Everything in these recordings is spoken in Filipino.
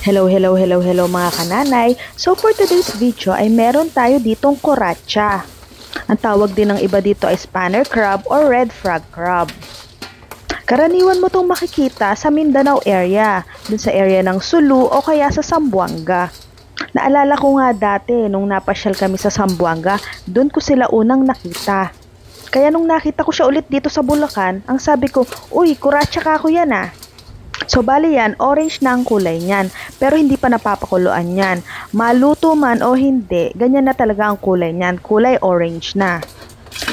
Hello mga kananay. So for today's video ay meron tayo ditong kuratsa. Ang tawag din ng iba dito ay Spanner crab or red frog crab. Karaniwan mo itong makikita sa Mindanao area, dun sa area ng Sulu o kaya sa Zamboanga. Naalala ko nga dati nung napasyal kami sa Zamboanga, dun ko sila unang nakita. Kaya nung nakita ko siya ulit dito sa Bulacan, ang sabi ko, uy, kuratsa ka ako yan ah. So bali yan, orange na ang kulay niyan, pero hindi pa napapakuluan yan. Maluto man o hindi, ganyan na talaga ang kulay niyan, kulay orange na.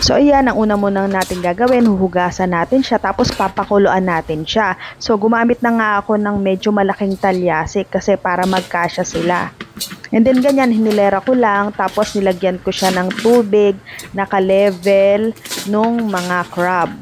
So ayan, ang una munang natin gagawin, huhugasan natin siya, tapos papakuluan natin siya. So gumamit na nga ako ng medyo malaking talyasik kasi para magkasya sila. And then ganyan, hinilera ko lang, tapos nilagyan ko siya ng tubig, naka-level nung mga crab.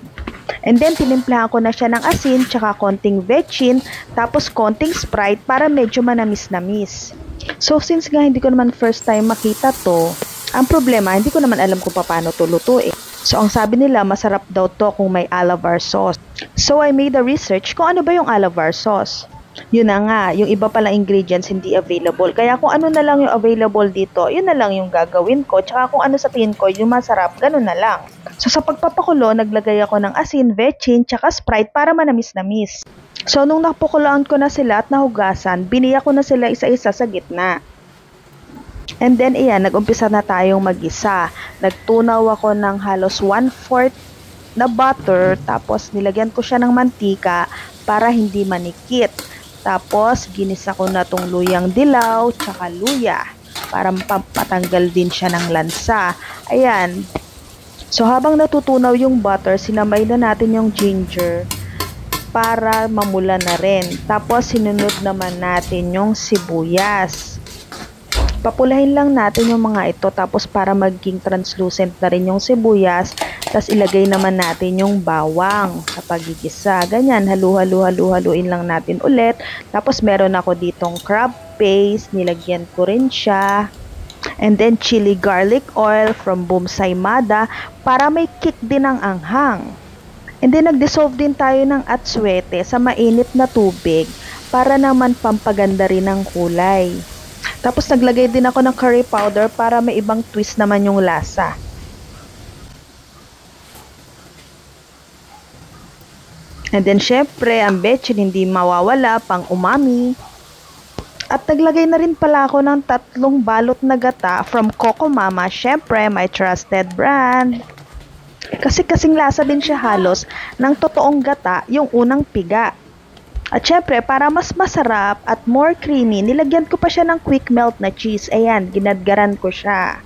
And then, tinimplahan ko na siya ng asin, tsaka konting vetchin, tapos konting Sprite para medyo manamis-namis. So, since nga hindi ko naman first time makita to, ang problema, hindi ko naman alam kung paano to lutuin. So, ang sabi nila, masarap daw to kung may alabar sauce. So, I made a research kung ano ba yung alabar sauce. Yun na nga, yung iba palang ingredients hindi available. Kaya kung ano na lang yung available dito, yun na lang yung gagawin ko. Tsaka kung ano sa tingin ko, yung masarap, ganun na lang. So sa pagpapakulo, naglagay ako ng asin, vetchin, tsaka Sprite para manamis-namis. So nung napakuloan ko na sila at nahugasan, biniya ko na sila isa-isa sa gitna. And then iyan, nag-umpisa na tayong mag-isa. Nagtunaw ako ng halos 1/4 na butter, tapos nilagyan ko siya ng mantika para hindi manikit. Tapos ginisa ko na tong luyang dilaw, tsaka luya, para patanggal din siya ng lansa. Ayan. So habang natutunaw yung butter, sinamay na natin yung ginger para mamula na rin. Tapos sinunod naman natin yung sibuyas. Papulahin lang natin yung mga ito, tapos para maging translucent na rin yung sibuyas. Tapos ilagay naman natin yung bawang sa pagigisa. Ganyan, haluin lang natin ulit. Tapos meron ako ditong crab paste, nilagyan ko rin siya. And then chili garlic oil from Boom Saymada para may kick din ang anghang. And then nag-dissolve din tayo ng atsuete sa mainit na tubig para naman pampaganda rin ang kulay. Tapos naglagay din ako ng curry powder para may ibang twist naman yung lasa. And then syempre, ang betchin hindi mawawala, pang umami. At naglagay na rin pala ako ng 3 balot na gata from Coco Mama, syempre my trusted brand. Kasi kasing lasa din siya halos ng totoong gata yung unang piga. At syempre, para mas masarap at more creamy, nilagyan ko pa siya ng quick melt na cheese. Ayan, ginadgaran ko siya.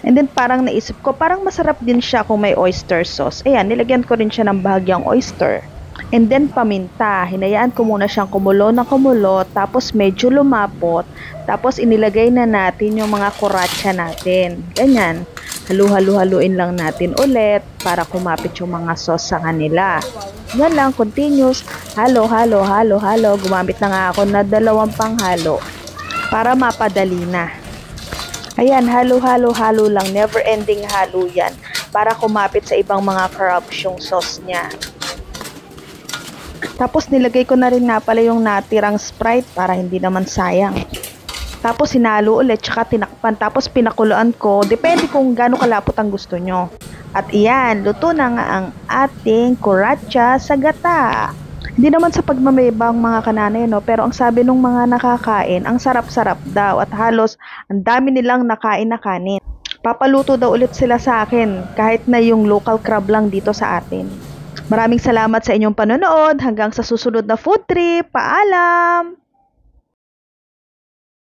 And then parang naisip ko, parang masarap din siya kung may oyster sauce. Ayan, nilagyan ko rin siya ng bahagyang oyster. And then paminta, hinayaan ko muna siyang kumulo ng kumulo, tapos medyo lumapot, tapos inilagay na natin yung mga kuratsa natin. Ganyan, haluin lang natin ulit para kumapit yung mga sauce sa kanila. Yan lang, continuous, halo. Gumamit na nga ako na 2 panghalo para mapadali na. Ayan, halo lang, never ending halo yan para kumapit sa ibang mga crabs yung sauce niya. Tapos nilagay ko na rin nga pala yung natirang Sprite para hindi naman sayang. Tapos hinalo ulit, tsaka tinakpan, tapos pinakuluan ko. Depende kung gaano kalapot ang gusto nyo. At iyan, luto na nga ang ating kuratsa sa gata. Hindi naman sa pagmamayabang mga kananay, no? Pero ang sabi ng mga nakakain, ang sarap-sarap daw at halos ang dami nilang nakain na kanin. Papaluto daw ulit sila sa akin kahit na yung local crab lang dito sa atin. Maraming salamat sa inyong panonood. Hanggang sa susunod na food trip. Paalam!